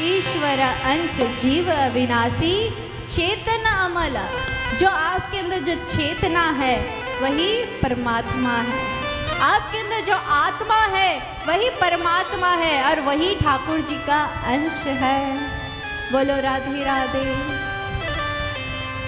ईश्वर अंश जीव अविनाशी चेतन अमल। जो आपके अंदर जो चेतना है वही परमात्मा है, आपके अंदर जो आत्मा है वही परमात्मा है और वही ठाकुर जी का अंश है। बोलो राधे राधे।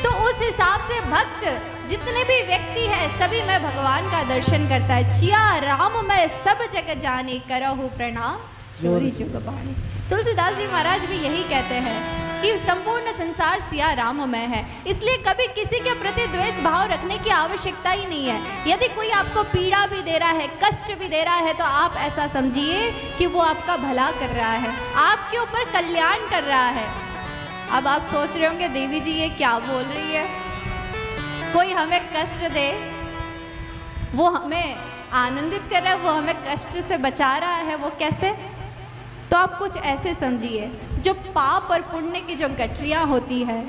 तो उस हिसाब से भक्त जितने भी व्यक्ति है सभी में भगवान का दर्शन करता है। सिया राम मैं सब जग जाने करहु प्रणाम जोरी जुग बानी। तुलसीदास जी महाराज भी यही कहते हैं कि संपूर्ण संसार सिया राममय है, इसलिए कभी किसी के प्रति द्वेष भाव रखने की आवश्यकता ही नहीं है। यदि कोई आपको पीड़ा भी दे रहा है, कष्ट भी दे रहा है, तो आप ऐसा समझिए कि वो आपका भला कर रहा है, आपके ऊपर कल्याण कर रहा है। अब आप सोच रहे होंगे देवी जी ये क्या बोल रही है, कोई हमें कष्ट दे वो हमें आनंदित कर रहा है, वो हमें कष्ट से बचा रहा है, वो कैसे? तो आप कुछ ऐसे समझिए, जो पाप और पुण्य की जो गठरियाँ होती है,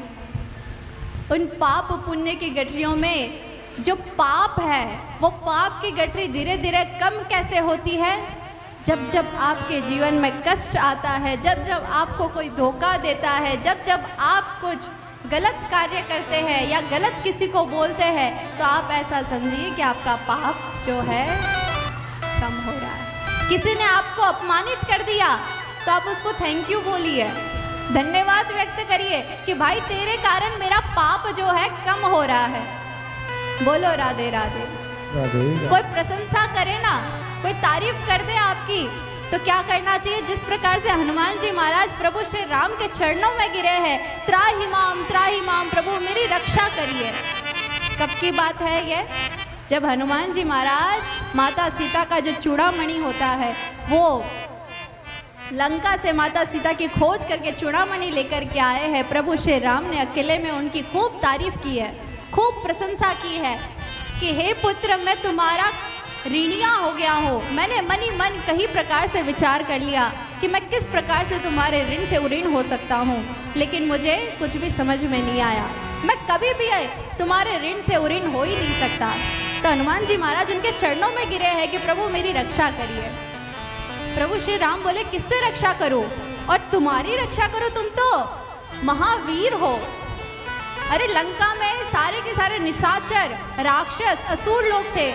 उन पाप पुण्य की गठरियों में जो पाप है वो पाप की गठरी धीरे धीरे कम कैसे होती है? जब जब आपके जीवन में कष्ट आता है, जब जब आपको कोई धोखा देता है, जब जब आप कुछ गलत कार्य करते हैं या गलत किसी को बोलते हैं, तो आप ऐसा समझिए कि आपका पाप जो है कम हो रहा है। किसी ने आपको अपमानित कर दिया तो आप उसको थैंक यू बोलिए, धन्यवाद व्यक्त करिए कि भाई तेरे कारण मेरा पाप जो है कम हो रहा है। बोलो राधे राधे। कोई प्रशंसा करे ना, कोई तारीफ कर दे आपकी, तो क्या करना चाहिए? जिस प्रकार से हनुमान जी महाराज प्रभु श्री राम के चरणों में गिरे हैं, त्राहि माम प्रभु मेरी रक्षा करिए। कब की बात है ये? जब हनुमान जी महाराज माता सीता का जो चूड़ामणि होता है, वो लंका से माता सीता की खोज करके चूड़ामणि लेकर के आए हैं। प्रभु श्री राम ने अकेले में उनकी खूब तारीफ की है, खूब प्रशंसा की है कि हे पुत्र मैं तुम्हारा ऋणिया हो गया हो। मैंने मन ही मन कई प्रकार से विचार कर लिया कि मैं किस प्रकार से तुम्हारे ऋण से उऋण हो सकता हूँ, लेकिन मुझे कुछ भी समझ में नहीं आया। मैं कभी भी तुम्हारे ऋण से उऋण हो ही नहीं सकता। तो हनुमान जी महाराज उनके चरणों में गिरे हैं कि प्रभु मेरी रक्षा करिए। प्रभु श्री राम बोले किससे रक्षा करो? और तुम्हारी रक्षा करो, तुम तो महावीर हो। अरे लंका में सारे के सारे निशाचर राक्षस असुर लोग थे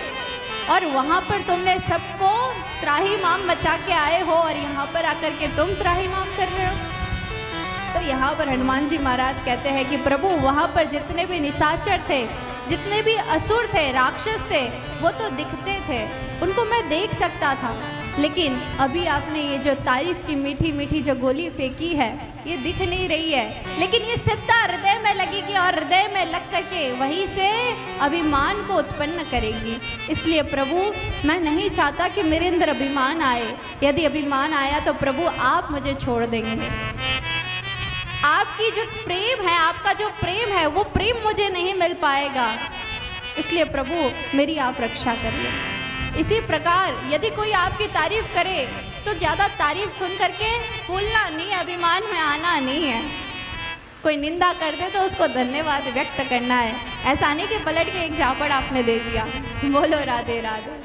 और वहां पर तुमने सबको त्राही माम मचा के आए हो और यहाँ पर आकर के तुम त्राही माम कर रहे हो। तो यहाँ पर हनुमान जी महाराज कहते हैं कि प्रभु वहाँ पर जितने भी निशाचर थे, जितने भी असुर थे, राक्षस थे, वो तो दिखते थे, उनको मैं देख सकता था, लेकिन अभी आपने ये जो तारीफ की मीठी मीठी जो गोली फेंकी है ये दिख नहीं रही है, लेकिन ये सीधा हृदय में लगेगी और हृदय में लग करके वहीं से अभिमान को उत्पन्न करेगी। इसलिए प्रभु मैं नहीं चाहता कि मेरे अंदर अभिमान आए। यदि अभिमान आया तो प्रभु आप मुझे छोड़ देंगे। आपकी जो प्रेम है, आपका जो प्रेम है, वो प्रेम मुझे नहीं मिल पाएगा। इसलिए प्रभु मेरी आप रक्षा करिए। इसी प्रकार यदि कोई आपकी तारीफ करे तो ज़्यादा तारीफ सुन करके फूलना नहीं, अभिमान में आना नहीं है। कोई निंदा कर दे तो उसको धन्यवाद व्यक्त करना है, ऐसा नहीं कि पलट के एक झापड़ आपने दे दिया। बोलो राधे राधे।